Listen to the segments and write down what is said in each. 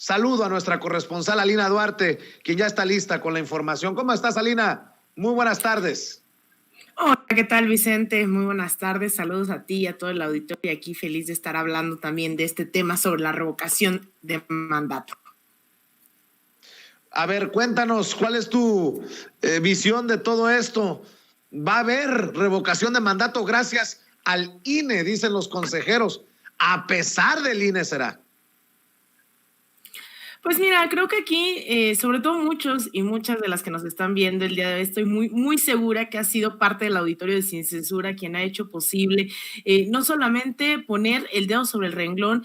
Saludo a nuestra corresponsal Alina Duarte, quien ya está lista con la información. ¿Cómo estás, Alina? Muy buenas tardes. Hola, ¿qué tal, Vicente? Muy buenas tardes, saludos a ti y a todo el auditorio, y aquí feliz de estar hablando también de este tema sobre la revocación de mandato. A ver, cuéntanos, ¿cuál es tu visión de todo esto? ¿Va a haber revocación de mandato gracias al INE, dicen los consejeros? A pesar del INE será. Pues mira, creo que aquí, sobre todo muchos y muchas de las que nos están viendo el día de hoy, estoy muy segura que ha sido parte del auditorio de Sin Censura quien ha hecho posible no solamente poner el dedo sobre el renglón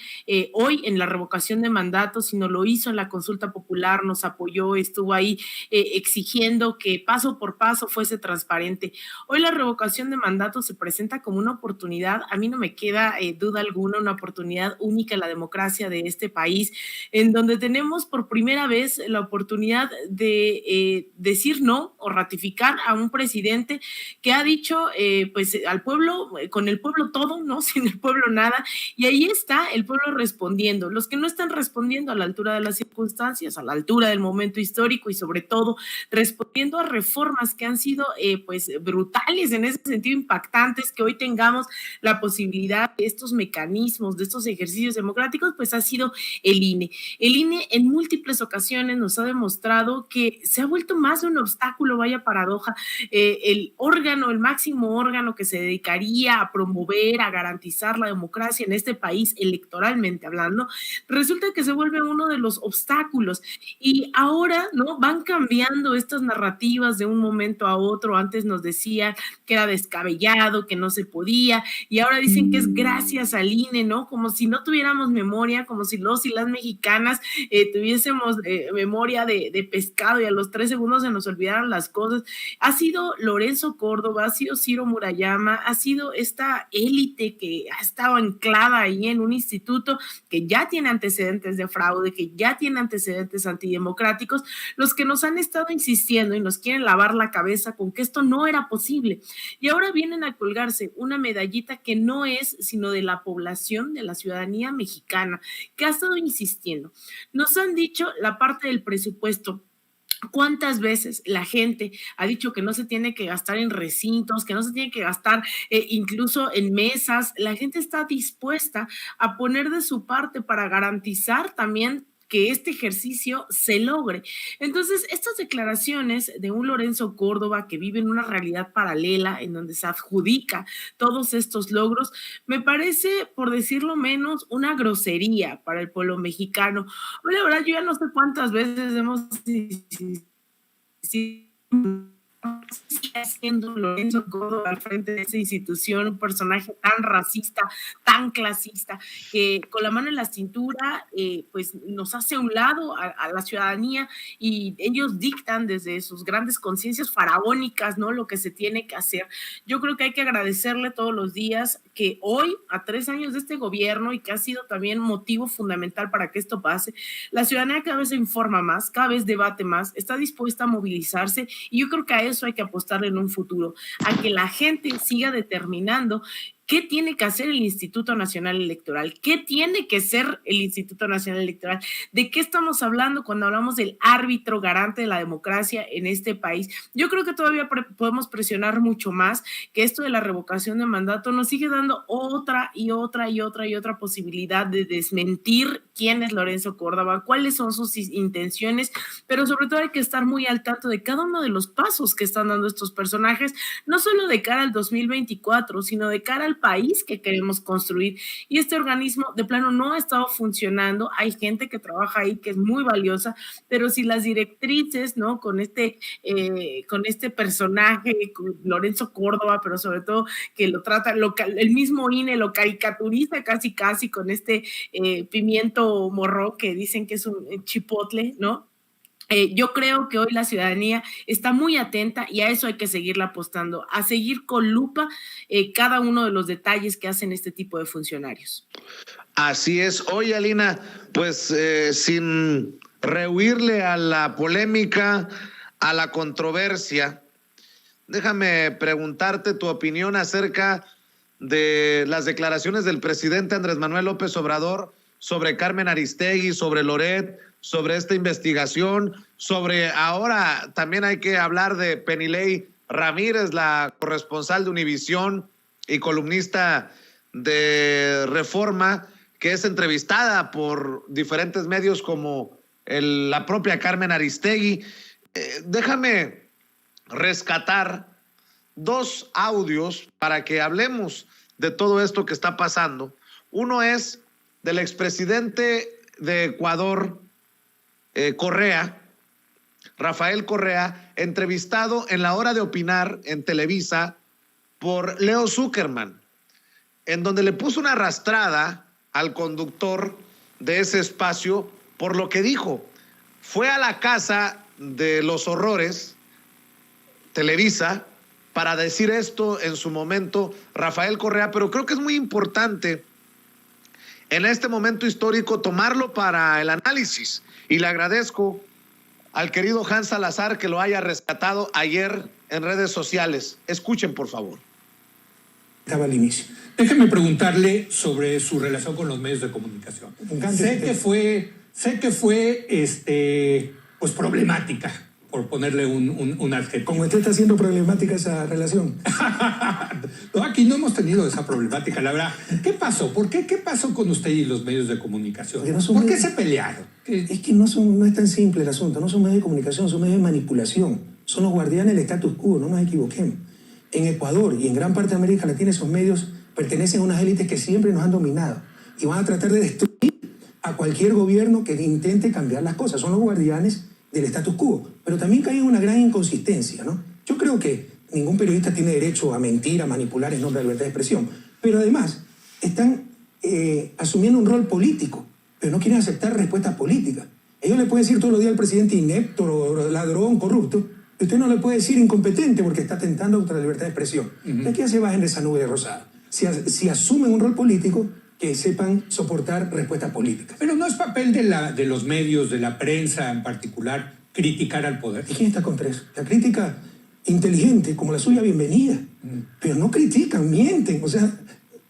hoy en la revocación de mandato, sino lo hizo en la consulta popular, nos apoyó, estuvo ahí exigiendo que paso por paso fuese transparente. Hoy la revocación de mandato se presenta como una oportunidad, a mí no me queda duda alguna, una oportunidad única en la democracia de este país, en donde tenemos por primera vez la oportunidad de decir no o ratificar a un presidente que ha dicho pues al pueblo, con el pueblo todo, ¿no? Sin el pueblo nada, y ahí está el pueblo respondiendo. Los que no están respondiendo a la altura de las circunstancias, a la altura del momento histórico y sobre todo respondiendo a reformas que han sido pues brutales, en ese sentido impactantes, que hoy tengamos la posibilidad de estos mecanismos, de estos ejercicios democráticos, pues ha sido el INE. El INE en múltiples ocasiones nos ha demostrado que se ha vuelto más de un obstáculo, vaya paradoja, el órgano, el máximo órgano que se dedicaría a promover, a garantizar la democracia en este país, electoralmente hablando, resulta que se vuelve uno de los obstáculos. Y ahora, ¿no? Van cambiando estas narrativas de un momento a otro. Antes nos decían que era descabellado, que no se podía, y ahora dicen que es gracias al INE, ¿no? Como si no tuviéramos memoria, como si los y las mexicanas tuviésemos memoria de pescado y a los 3 segundos se nos olvidaran las cosas. Ha sido Lorenzo Córdoba, ha sido Ciro Murayama, ha sido esta élite que ha estado anclada ahí en un instituto que ya tiene antecedentes de fraude, que ya tiene antecedentes antidemocráticos, los que nos han estado insistiendo y nos quieren lavar la cabeza con que esto no era posible. Y ahora vienen a colgarse una medallita que no es sino de la población, de la ciudadanía mexicana, que ha estado insistiendo. Nos han dicho la parte del presupuesto. ¿Cuántas veces la gente ha dicho que no se tiene que gastar en recintos, que no se tiene que gastar incluso en mesas? La gente está dispuesta a poner de su parte para garantizar también que este ejercicio se logre. Entonces, estas declaraciones de un Lorenzo Córdoba que vive en una realidad paralela en donde se adjudica todos estos logros, me parece, por decirlo menos, una grosería para el pueblo mexicano. La verdad, yo ya no sé cuántas veces hemos haciendo Lorenzo Córdoba al frente de esa institución, un personaje tan racista, tan clasista, que con la mano en la cintura pues nos hace a un lado a la ciudadanía, y ellos dictan desde sus grandes conciencias faraónicas, ¿no? Lo que se tiene que hacer. Yo creo que hay que agradecerle todos los días que hoy, a 3 años de este gobierno, y que ha sido también motivo fundamental para que esto pase, la ciudadanía cada vez se informa más, cada vez debate más, está dispuesta a movilizarse, y yo creo que a eso hay que apostarle en un futuro, a que la gente siga determinando ¿qué tiene que hacer el Instituto Nacional Electoral? ¿Qué tiene que ser el Instituto Nacional Electoral? ¿De qué estamos hablando cuando hablamos del árbitro garante de la democracia en este país? Yo creo que todavía podemos presionar mucho más, que esto de la revocación de mandato nos sigue dando otra posibilidad de desmentir quién es Lorenzo Córdoba, cuáles son sus intenciones, pero sobre todo hay que estar muy al tanto de cada uno de los pasos que están dando estos personajes, no solo de cara al 2024, sino de cara al país que queremos construir. Y este organismo de plano no ha estado funcionando. Hay gente que trabaja ahí que es muy valiosa, pero si las directrices, ¿no? Con este personaje, con Lorenzo Córdoba, pero sobre todo que lo trata, el mismo INE lo caricaturiza casi con este pimiento morró que dicen que es un chipotle, ¿no? Yo creo que hoy la ciudadanía está muy atenta, y a eso hay que seguirla apostando, a seguir con lupa cada uno de los detalles que hacen este tipo de funcionarios. Así es. Oye, Alina, pues sin rehuirle a la polémica, a la controversia, déjame preguntarte tu opinión acerca de las declaraciones del presidente Andrés Manuel López Obrador sobre Carmen Aristegui, sobre Loret, sobre esta investigación, sobre ahora también hay que hablar de Penilei Ramírez, la corresponsal de Univisión y columnista de Reforma, que es entrevistada por diferentes medios como la propia Carmen Aristegui. Déjame rescatar dos audios para que hablemos de todo esto que está pasando. Uno es del expresidente de Ecuador, Correa, Rafael Correa, entrevistado en La Hora de Opinar en Televisa por Leo Zuckerman, en donde le puso una arrastrada al conductor de ese espacio por lo que dijo. Fue a la casa de los horrores, Televisa, para decir esto en su momento Rafael Correa, pero creo que es muy importante en este momento histórico tomarlo para el análisis, y le agradezco al querido Hans Salazar que lo haya rescatado ayer en redes sociales. Escuchen, por favor. Estaba al inicio. Déjeme preguntarle sobre su relación con los medios de comunicación. Sé que fue pues problemática, por ponerle un adjetivo. ¿Cómo usted está haciendo problemática esa relación? No, aquí no hemos tenido esa problemática, la verdad. ¿Qué pasó? ¿Qué pasó con usted y los medios de comunicación? ¿Por qué se pelearon? Es que no es tan simple el asunto. No son medios de comunicación, son medios de manipulación. Son los guardianes del status quo, no nos equivoquemos. En Ecuador y en gran parte de América Latina esos medios pertenecen a unas élites que siempre nos han dominado y van a tratar de destruir a cualquier gobierno que intente cambiar las cosas. Son los guardianes del status quo, pero también cae en una gran inconsistencia, ¿no? Yo creo que ningún periodista tiene derecho a mentir, a manipular en nombre de la libertad de expresión, pero además están asumiendo un rol político, pero no quieren aceptar respuestas políticas. Ellos le pueden decir todos los días al presidente inepto, ladrón, corrupto, y usted no le puede decir incompetente porque está atentando contra la libertad de expresión. ¿De qué se bajen de esa nube de rosada? Si asumen un rol político, que sepan soportar respuestas políticas. Pero no es papel de los medios, de la prensa en particular, criticar al poder. ¿Y quién está contra eso? La crítica inteligente, como la suya, bienvenida. Pero no critican, mienten. O sea,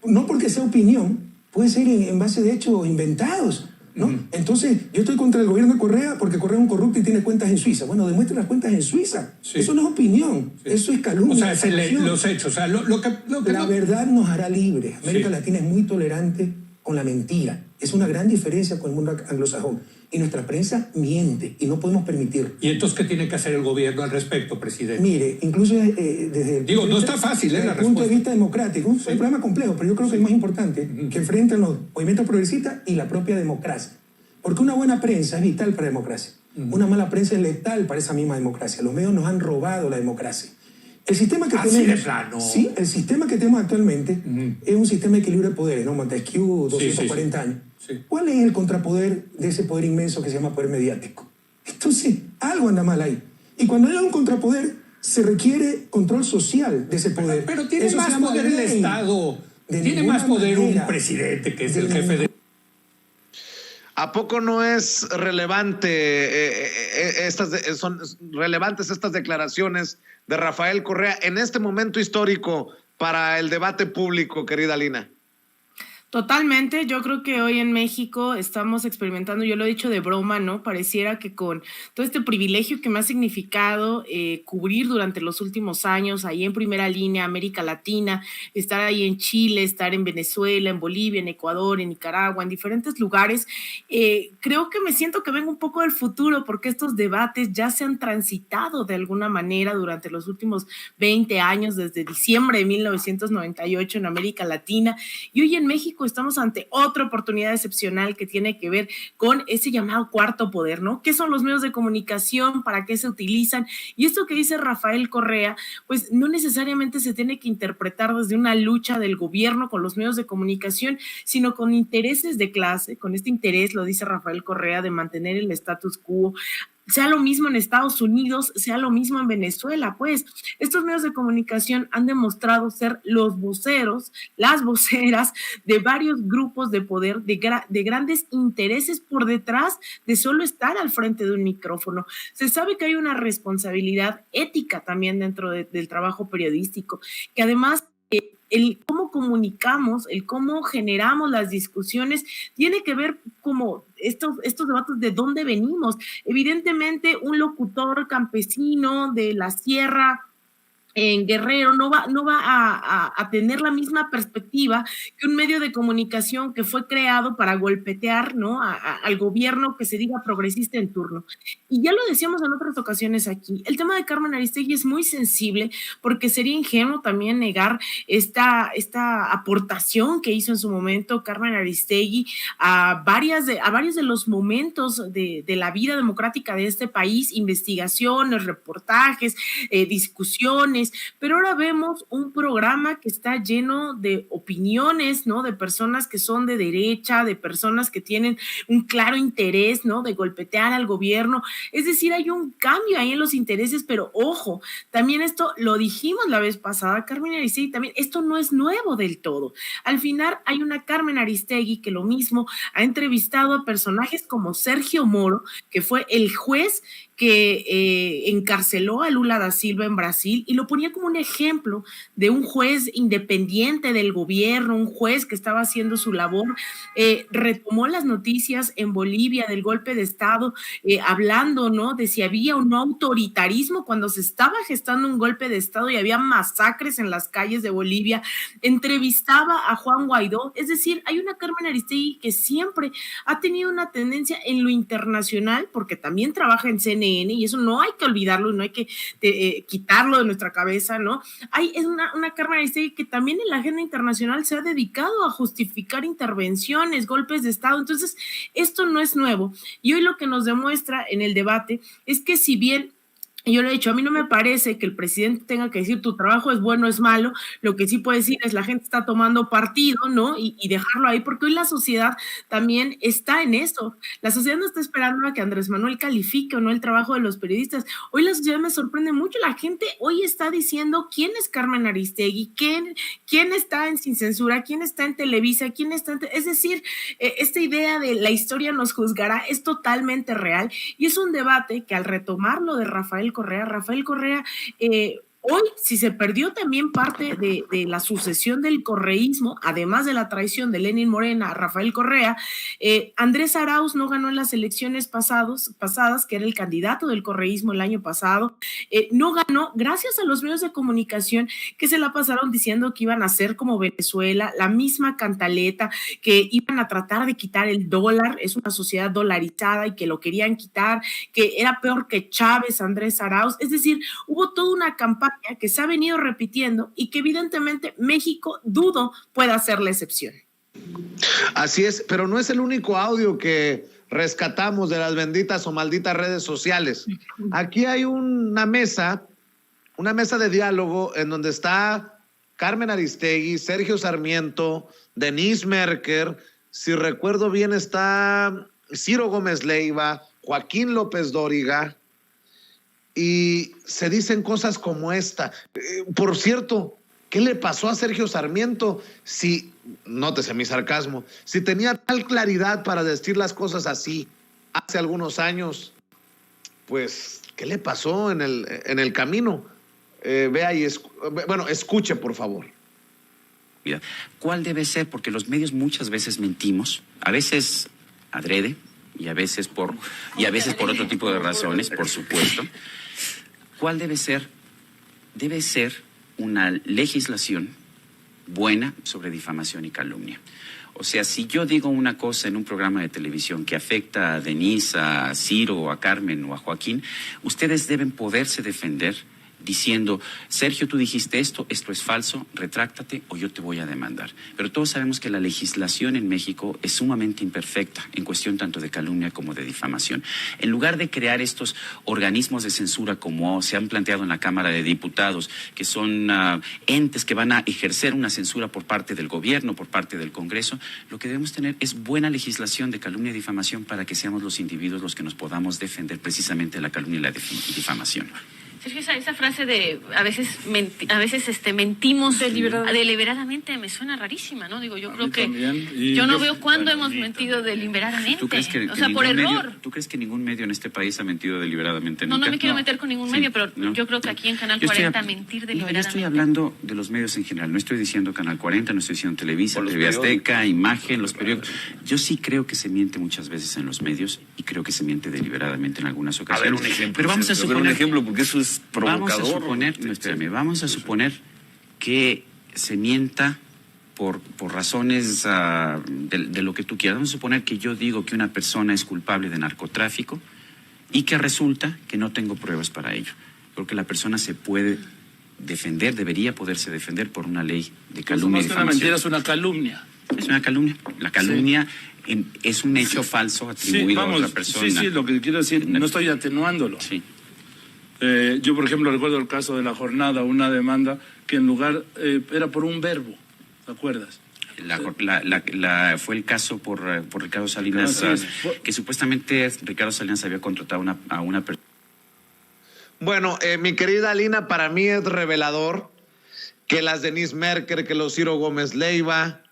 no porque sea opinión, puede ser en base de hechos inventados, ¿no? Entonces, yo estoy contra el gobierno de Correa porque Correa es un corrupto y tiene cuentas en Suiza. Bueno, demuestre las cuentas en Suiza. Sí. Eso no es opinión, eso es calumnia. O sea, los hechos. O sea, la verdad nos hará libres. América Latina es muy tolerante con la mentira. Es una gran diferencia con el mundo anglosajón. Y nuestra prensa miente y no podemos permitirlo. ¿Y entonces qué tiene que hacer el gobierno al respecto, presidente? Mire, incluso desde el no está fácil, desde el punto de vista democrático, es un problema complejo, pero yo creo que es más importante que enfrenten los movimientos progresistas y la propia democracia. Porque una buena prensa es vital para la democracia. Una mala prensa es letal para esa misma democracia. Los medios nos han robado la democracia. El sistema que tenemos, sí, el sistema que tenemos actualmente es un sistema de equilibrio de poderes, ¿no? Montesquieu, 240 años. Sí. ¿Cuál es el contrapoder de ese poder inmenso que se llama poder mediático? Entonces, algo anda mal ahí. Y cuando hay un contrapoder, se requiere control social de ese poder. Pero tiene eso más poder el Estado. Tiene más poder un presidente que es el jefe de... ¿A poco no es relevante, son relevantes estas declaraciones de Rafael Correa en este momento histórico para el debate público, querida Lina? Totalmente, yo creo que hoy en México estamos experimentando, yo lo he dicho de broma, ¿no? Pareciera que con todo este privilegio que me ha significado cubrir durante los últimos años, ahí en primera línea, América Latina, estar ahí en Chile, estar en Venezuela, en Bolivia, en Ecuador, en Nicaragua, en diferentes lugares, creo que me siento que vengo un poco del futuro porque estos debates ya se han transitado de alguna manera durante los últimos 20 años, desde diciembre de 1998 en América Latina, y hoy en México estamos ante otra oportunidad excepcional que tiene que ver con ese llamado cuarto poder, ¿no? ¿Qué son los medios de comunicación? ¿Para qué se utilizan? Y esto que dice Rafael Correa, pues no necesariamente se tiene que interpretar desde una lucha del gobierno con los medios de comunicación, sino con intereses de clase, con este interés, lo dice Rafael Correa, de mantener el status quo, sea lo mismo en Estados Unidos, sea lo mismo en Venezuela. Pues estos medios de comunicación han demostrado ser los voceros, las voceras de varios grupos de poder, de grandes intereses por detrás de solo estar al frente de un micrófono. Se sabe que hay una responsabilidad ética también dentro del trabajo periodístico, que además el cómo comunicamos, el cómo generamos las discusiones, tiene que ver como estos debates de dónde venimos. Evidentemente, un locutor campesino de la sierra en Guerrero no va a tener la misma perspectiva que un medio de comunicación que fue creado para golpetear, ¿no?, al gobierno que se diga progresista en turno. Y ya lo decíamos en otras ocasiones aquí, el tema de Carmen Aristegui es muy sensible porque sería ingenuo también negar esta aportación que hizo en su momento Carmen Aristegui a varios de los momentos de la vida democrática de este país, investigaciones, reportajes, discusiones, pero ahora vemos un programa que está lleno de opiniones, ¿no?, de personas que son de derecha, de personas que tienen un claro interés, ¿no?, de golpetear al gobierno. Es decir, hay un cambio ahí en los intereses, pero ojo, también esto lo dijimos la vez pasada, Carmen Aristegui también, esto no es nuevo del todo. Al final hay una Carmen Aristegui que lo mismo ha entrevistado a personajes como Sergio Moro, que fue el juez que encarceló a Lula da Silva en Brasil, y lo ponía como un ejemplo de un juez independiente del gobierno, un juez que estaba haciendo su labor. Retomó las noticias en Bolivia del golpe de Estado, hablando, ¿no?, de si había o no autoritarismo cuando se estaba gestando un golpe de Estado y había masacres en las calles de Bolivia. Entrevistaba a Juan Guaidó. Es decir, hay una Carmen Aristegui que siempre ha tenido una tendencia en lo internacional, porque también trabaja en CNN, y eso no hay que olvidarlo, no hay que quitarlo de nuestra cabeza, ¿no? Es una Carmen Aristegui que también en la agenda internacional se ha dedicado a justificar intervenciones, golpes de Estado. Entonces, esto no es nuevo. Y hoy lo que nos demuestra en el debate es que, si bien yo lo he dicho, a mí no me parece que el presidente tenga que decir tu trabajo es bueno o es malo, lo que sí puede decir es la gente está tomando partido, ¿no? Y dejarlo ahí, porque hoy la sociedad también está en eso. La sociedad no está esperando a que Andrés Manuel califique o no el trabajo de los periodistas. Hoy la sociedad me sorprende mucho, la gente hoy está diciendo quién es Carmen Aristegui, quién está en Sin Censura, quién está en Televisa, quién está es decir, esta idea de la historia nos juzgará es totalmente real, y es un debate que al retomarlo de Rafael Correa, hoy, si se perdió también parte de la sucesión del correísmo, además de la traición de Lenín Moreno a Rafael Correa, Andrés Arauz no ganó en las elecciones pasadas, que era el candidato del correísmo el año pasado, no ganó gracias a los medios de comunicación que se la pasaron diciendo que iban a ser como Venezuela, la misma cantaleta, que iban a tratar de quitar el dólar, es una sociedad dolarizada y que lo querían quitar, que era peor que Chávez, Andrés Arauz. Es decir, hubo toda una campaña que se ha venido repitiendo y que evidentemente México, dudo, pueda ser la excepción. Así es, pero no es el único audio que rescatamos de las benditas o malditas redes sociales. Aquí hay una mesa de diálogo en donde está Carmen Aristegui, Sergio Sarmiento, Denise Merker, si recuerdo bien está Ciro Gómez Leiva, Joaquín López Dóriga, y se dicen cosas como esta. Por cierto, ¿qué le pasó a Sergio Sarmiento? Si, nótese mi sarcasmo, si tenía tal claridad para decir las cosas así hace algunos años, pues, ¿qué le pasó en el camino? Vea y escuche, por favor. ¿Cuál debe ser? Porque los medios muchas veces mentimos, a veces adrede y a veces por otro tipo de razones, por supuesto. ¿Cuál debe ser? Debe ser una legislación buena sobre difamación y calumnia. O sea, si yo digo una cosa en un programa de televisión que afecta a Denise, a Ciro, a Carmen o a Joaquín, ustedes deben poderse defender diciendo, Sergio, tú dijiste esto es falso, retráctate o yo te voy a demandar. Pero todos sabemos que la legislación en México es sumamente imperfecta en cuestión tanto de calumnia como de difamación. En lugar de crear estos organismos de censura como se han planteado en la Cámara de Diputados, que son entes que van a ejercer una censura por parte del gobierno, por parte del Congreso, lo que debemos tener es buena legislación de calumnia y difamación para que seamos los individuos los que nos podamos defender precisamente de la calumnia y la difamación. Sergio, esa frase de a veces mentimos deliberadamente me suena rarísima, ¿no? Digo, yo creo que yo no veo cuándo hemos mentido deliberadamente. ¿Tú crees que, o sea, por error. ¿Tú crees que ningún medio en este país ha mentido deliberadamente? No, nunca? no me quiero meter con ningún medio, pero yo creo que aquí en Canal 40 mentir deliberadamente. No, yo estoy hablando de los medios en general. No estoy diciendo Canal 40, no estoy diciendo Televisa, TV Azteca, Imagen, los periódicos. Yo sí creo que se miente muchas veces en los medios y creo que se miente deliberadamente en algunas ocasiones. A ver, un ejemplo. Pero vamos a suponer un ejemplo, porque eso es provocador. Vamos a suponer que se mienta por razones de lo que tú quieras. Vamos a suponer que yo digo que una persona es culpable de narcotráfico y que resulta que no tengo pruebas para ello. Creo que la persona se puede defender, debería poderse defender por una ley de calumnia y difamación. Una mentira es una calumnia. Es una calumnia. La calumnia es un hecho falso atribuido a otra persona. Sí, lo que quiero decir, no estoy atenuándolo. Sí. Yo, por ejemplo, recuerdo el caso de La Jornada, una demanda que en lugar era por un verbo, ¿te acuerdas? Fue el caso por Ricardo Salinas, que supuestamente Ricardo Salinas había contratado a una persona. Bueno, mi querida Alina, para mí es revelador que las Denise Merker, que los Ciro Gómez Leiva,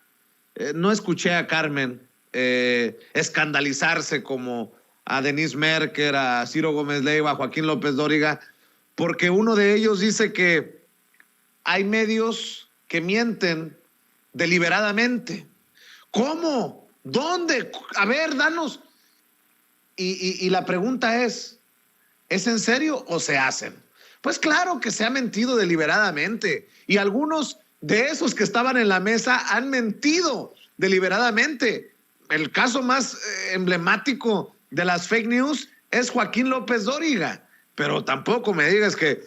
no escuché a Carmen escandalizarse como a Denise Merker, a Ciro Gómez Leiva, a Joaquín López Dóriga, porque uno de ellos dice que hay medios que mienten deliberadamente. ¿Cómo? ¿Dónde? A ver, danos. Y la pregunta es en serio o se hacen? Pues claro que se ha mentido deliberadamente y algunos de esos que estaban en la mesa han mentido deliberadamente. El caso más emblemático de las fake news es Joaquín López Dóriga, pero tampoco me digas que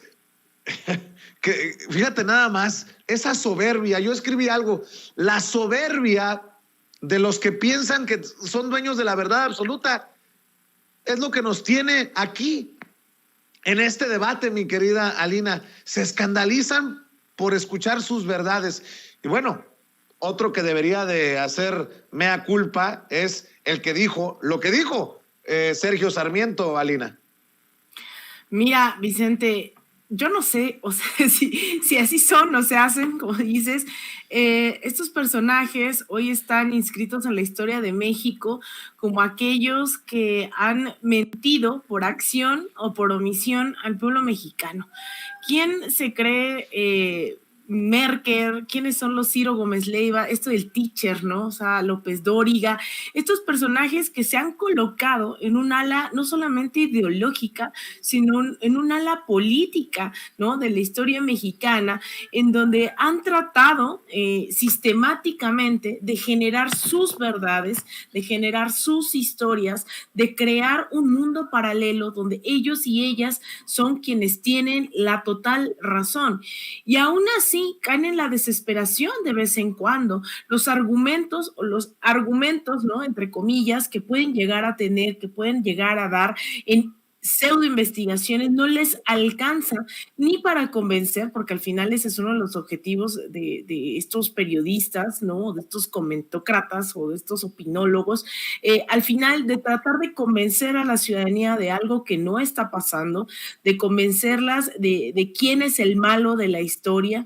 fíjate nada más, esa soberbia, yo escribí algo, la soberbia de los que piensan que son dueños de la verdad absoluta es lo que nos tiene aquí en este debate, mi querida Alina. Se escandalizan por escuchar sus verdades. Y bueno, otro que debería de hacer mea culpa es el que dijo lo que dijo Sergio Sarmiento, Alina. Mira, Vicente, yo no sé, o sea, si así son o se hacen, como dices, estos personajes hoy están inscritos en la historia de México como aquellos que han mentido por acción o por omisión al pueblo mexicano. ¿Quién se cree Merker? ¿Quiénes son los Ciro Gómez Leiva? Esto del teacher, ¿no? O sea, López Dóriga, estos personajes que se han colocado en un ala no solamente ideológica, sino en un ala política, ¿no? De la historia mexicana, en donde han tratado sistemáticamente de generar sus verdades, de generar sus historias, de crear un mundo paralelo donde ellos y ellas son quienes tienen la total razón. Y aún así caen en la desesperación de vez en cuando. Los argumentos, ¿no? Entre comillas, que pueden llegar a tener, que pueden llegar a dar en pseudoinvestigaciones, no les alcanza ni para convencer, porque al final ese es uno de los objetivos de estos periodistas, ¿no? De estos comentócratas o de estos opinólogos, al final de tratar de convencer a la ciudadanía de algo que no está pasando, de convencerlas de quién es el malo de la historia,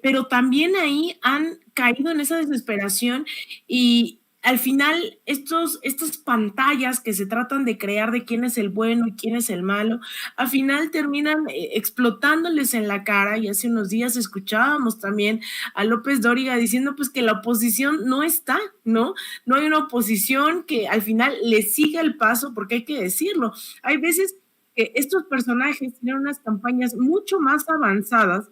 pero también ahí han caído en esa desesperación y al final estas pantallas que se tratan de crear de quién es el bueno y quién es el malo, al final terminan explotándoles en la cara. Y hace unos días escuchábamos también a López Dóriga diciendo pues que la oposición no está, ¿no? No hay una oposición que al final le siga el paso, porque hay que decirlo, hay veces que estos personajes tienen unas campañas mucho más avanzadas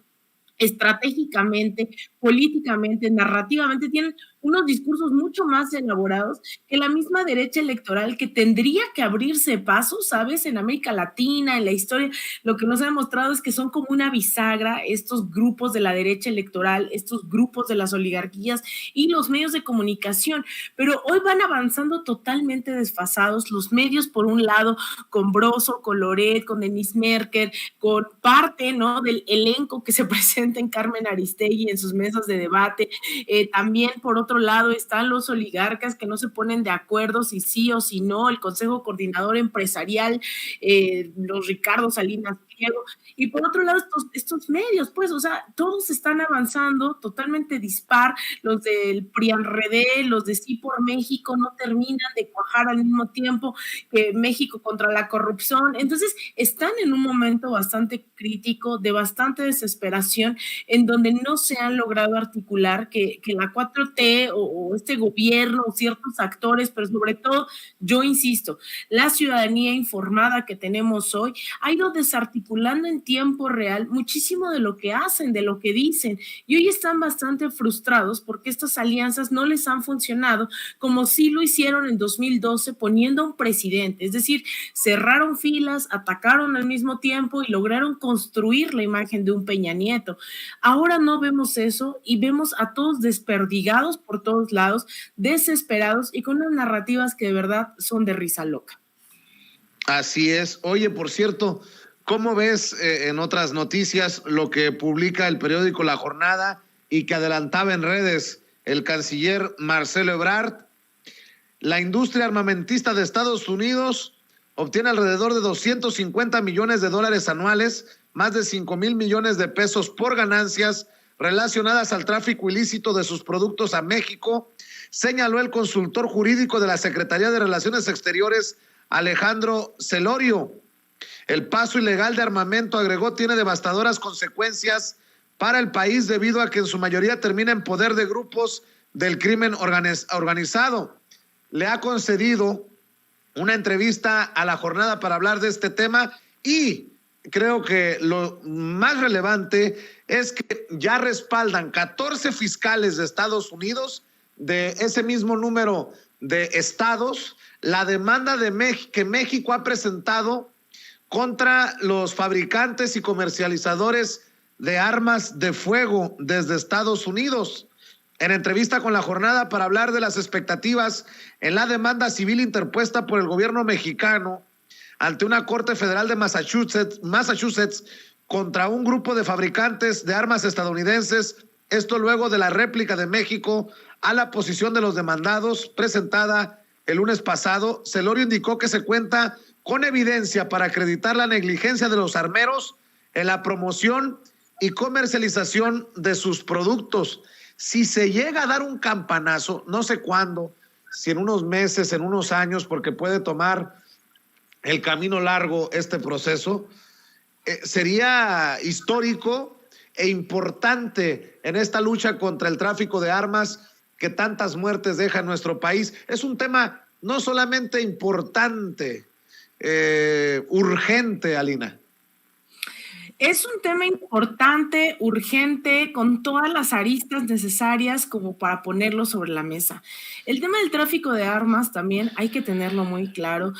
estratégicamente, políticamente, narrativamente, tienen unos discursos mucho más elaborados que la misma derecha electoral, que tendría que abrirse paso, ¿sabes? En América Latina, en la historia, lo que nos ha demostrado es que son como una bisagra estos grupos de la derecha electoral, estos grupos de las oligarquías y los medios de comunicación, pero hoy van avanzando totalmente desfasados, los medios por un lado, con Broso, con Loret, con Denise Merker, con parte, ¿no?, del elenco que se presenta en Carmen Aristegui en sus mesas de debate, también por otro otro lado están los oligarcas que no se ponen de acuerdo si sí o si no, el Consejo Coordinador Empresarial, los Ricardo Salinas Pliego, y por otro lado estos medios, pues, o sea, todos están avanzando totalmente dispar, los del PRIANREDE, los de Sí por México no terminan de cuajar al mismo tiempo que México contra la corrupción. Entonces están en un momento bastante crítico, de bastante desesperación, en donde no se han logrado articular que la 4T o este gobierno o ciertos actores, pero sobre todo, yo insisto, la ciudadanía informada que tenemos hoy ha ido desarticulando en tiempo real muchísimo de lo que hacen, de lo que dicen, y hoy están bastante frustrados porque estas alianzas no les han funcionado como sí lo hicieron en 2012 poniendo a un presidente, es decir, cerraron filas, atacaron al mismo tiempo y lograron construir la imagen de un Peña Nieto. Ahora no vemos eso y vemos a todos desperdigados por todos lados, desesperados y con unas narrativas que de verdad son de risa loca. Así es. Oye, por cierto, ¿cómo ves en otras noticias lo que publica el periódico La Jornada y que adelantaba en redes el canciller Marcelo Ebrard? La industria armamentista de Estados Unidos obtiene alrededor de $250 millones anuales, más de 5,000 millones de pesos por ganancias relacionadas al tráfico ilícito de sus productos a México, señaló el consultor jurídico de la Secretaría de Relaciones Exteriores, Alejandro Celorio. El paso ilegal de armamento, agregó, tiene devastadoras consecuencias para el país debido a que en su mayoría termina en poder de grupos del crimen organizado. Le ha concedido una entrevista a La Jornada para hablar de este tema y creo que lo más relevante es que ya respaldan 14 fiscales de Estados Unidos, de ese mismo número de estados, la demanda que México ha presentado contra los fabricantes y comercializadores de armas de fuego desde Estados Unidos. En entrevista con La Jornada para hablar de las expectativas en la demanda civil interpuesta por el gobierno mexicano ante una corte federal de Massachusetts contra un grupo de fabricantes de armas estadounidenses, esto luego de la réplica de México a la posición de los demandados presentada el lunes pasado, Celorio indicó que se cuenta con evidencia para acreditar la negligencia de los armeros en la promoción y comercialización de sus productos. Si se llega a dar un campanazo, no sé cuándo, si en unos meses, en unos años, porque puede tomar el camino largo este proceso, sería histórico e importante en esta lucha contra el tráfico de armas que tantas muertes deja en nuestro país. Es un tema no solamente importante, urgente, Alina. Es un tema importante, urgente, con todas las aristas necesarias como para ponerlo sobre la mesa. El tema del tráfico de armas también hay que tenerlo muy claro.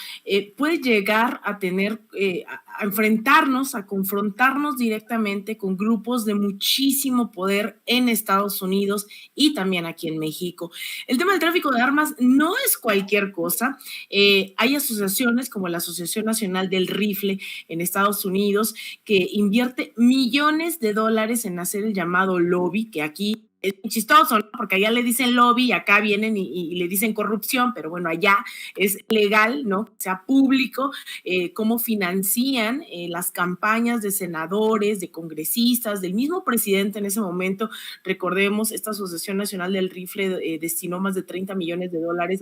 Puede llegar a tener, a enfrentarnos, a confrontarnos directamente con grupos de muchísimo poder en Estados Unidos y también aquí en México. El tema del tráfico de armas no es cualquier cosa. Hay asociaciones como la Asociación Nacional del Rifle en Estados Unidos que invierte millones de dólares en hacer el llamado lobby, que aquí es chistoso, ¿no? Porque allá le dicen lobby y acá vienen y le dicen corrupción, pero bueno, allá es legal, ¿no? Que sea público, cómo financian las campañas de senadores, de congresistas, del mismo presidente en ese momento. Recordemos, esta Asociación Nacional del Rifle destinó más de $30 millones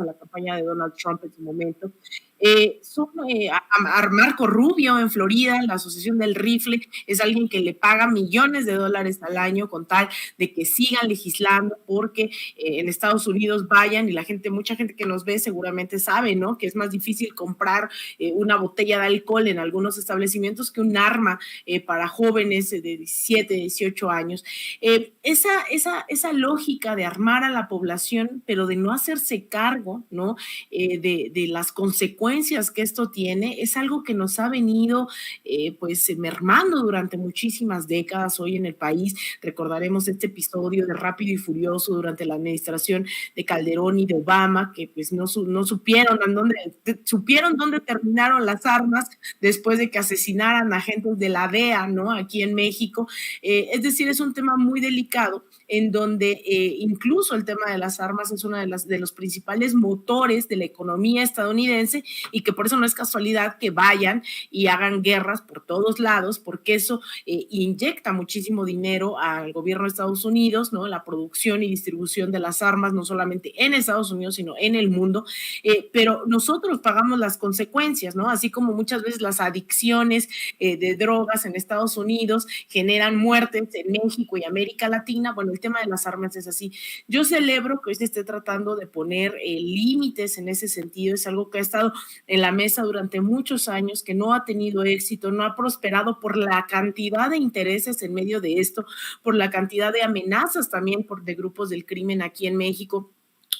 a la campaña de Donald Trump en su momento. A Marco Rubio en Florida, la Asociación del Rifle, es alguien que le paga millones de dólares al año con tal de que sigan legislando porque en Estados Unidos vayan, y la gente, mucha gente que nos ve seguramente sabe, ¿no? Que es más difícil comprar una botella de alcohol en algunos establecimientos que un arma para jóvenes de 17, 18 años. Esa lógica de armar a la población, pero de no hacerse cargo, ¿no? De las consecuencias consecuencias que esto tiene es algo que nos ha venido pues mermando durante muchísimas décadas hoy en el país. Recordaremos este episodio de Rápido y Furioso durante la administración de Calderón y de Obama, que pues no supieron dónde terminaron las armas después de que asesinaran a agentes de la DEA, ¿no? Aquí en México. Es decir, es un tema muy delicado en donde incluso el tema de las armas es uno de los principales motores de la economía estadounidense, y que por eso no es casualidad que vayan y hagan guerras por todos lados, porque eso inyecta muchísimo dinero al gobierno de Estados Unidos, ¿no? La producción y distribución de las armas, no solamente en Estados Unidos, sino en el mundo, pero nosotros pagamos las consecuencias, ¿no? Así como muchas veces las adicciones de drogas en Estados Unidos generan muertes en México y América Latina. Bueno, el tema de las armas es así. Yo celebro que hoy se esté tratando de poner límites en ese sentido. Es algo que ha estado en la mesa durante muchos años, que no ha tenido éxito, no ha prosperado por la cantidad de intereses en medio de esto, por la cantidad de amenazas también de grupos del crimen aquí en México,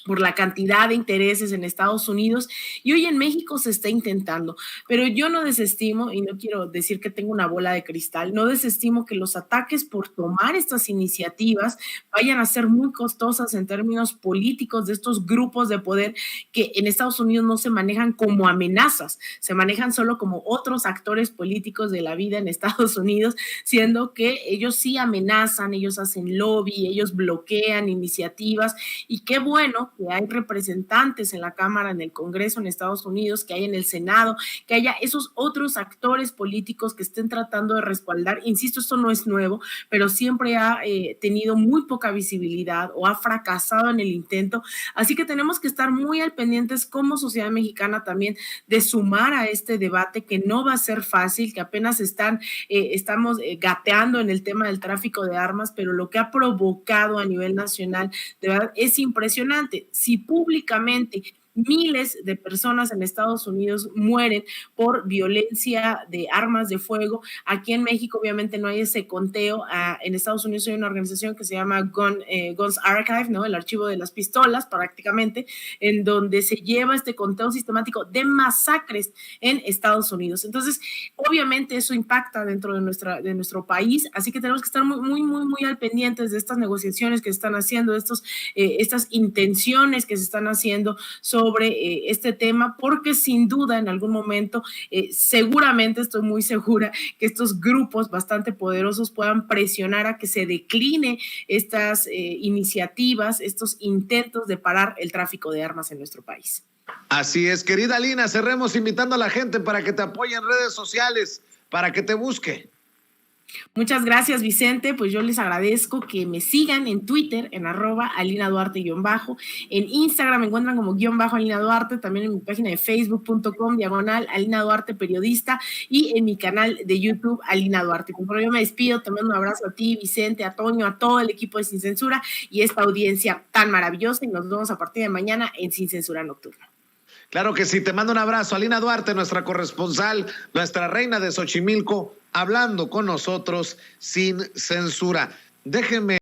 por la cantidad de intereses en Estados Unidos, y hoy en México se está intentando. Pero yo no desestimo, y no quiero decir que tengo una bola de cristal, no desestimo que los ataques por tomar estas iniciativas vayan a ser muy costosas en términos políticos de estos grupos de poder que en Estados Unidos no se manejan como amenazas, se manejan solo como otros actores políticos de la vida en Estados Unidos, siendo que ellos sí amenazan, ellos hacen lobby, ellos bloquean iniciativas, y qué bueno que hay representantes en la Cámara, en el Congreso en Estados Unidos, que hay en el Senado, que haya esos otros actores políticos que estén tratando de respaldar. Insisto, esto no es nuevo, pero siempre ha tenido muy poca visibilidad o ha fracasado en el intento, así que tenemos que estar muy al pendientes como sociedad mexicana también de sumar a este debate, que no va a ser fácil, que apenas estamos gateando en el tema del tráfico de armas, pero lo que ha provocado a nivel nacional de verdad es impresionante. Si públicamente miles de personas en Estados Unidos mueren por violencia de armas de fuego, aquí en México obviamente no hay ese conteo. En Estados Unidos hay una organización que se llama Guns Archive, ¿no? El archivo de las pistolas prácticamente, en donde se lleva este conteo sistemático de masacres en Estados Unidos. Entonces, obviamente eso impacta dentro de nuestro país, así que tenemos que estar muy, muy, muy al pendientes de estas negociaciones que se están haciendo, estas intenciones que se están haciendo sobre este tema, porque sin duda en algún momento, seguramente estoy muy segura que estos grupos bastante poderosos puedan presionar a que se decline estas iniciativas, estos intentos de parar el tráfico de armas en nuestro país. Así es, querida Lina, cerremos invitando a la gente para que te apoye en redes sociales, para que te busque. Muchas gracias, Vicente. Pues yo les agradezco que me sigan en Twitter, en @AlinaDuarte_, en Instagram me encuentran como _Alina Duarte, también en mi página de Facebook.com/Alina Duarte Periodista, y en mi canal de YouTube, Alina Duarte. Por yo me despido, te mando un abrazo a ti, Vicente, a Toño, a todo el equipo de Sin Censura y esta audiencia tan maravillosa, y nos vemos a partir de mañana en Sin Censura Nocturna. Claro que sí, te mando un abrazo. Alina Duarte, nuestra corresponsal, nuestra reina de Xochimilco, hablando con nosotros sin censura. Déjenme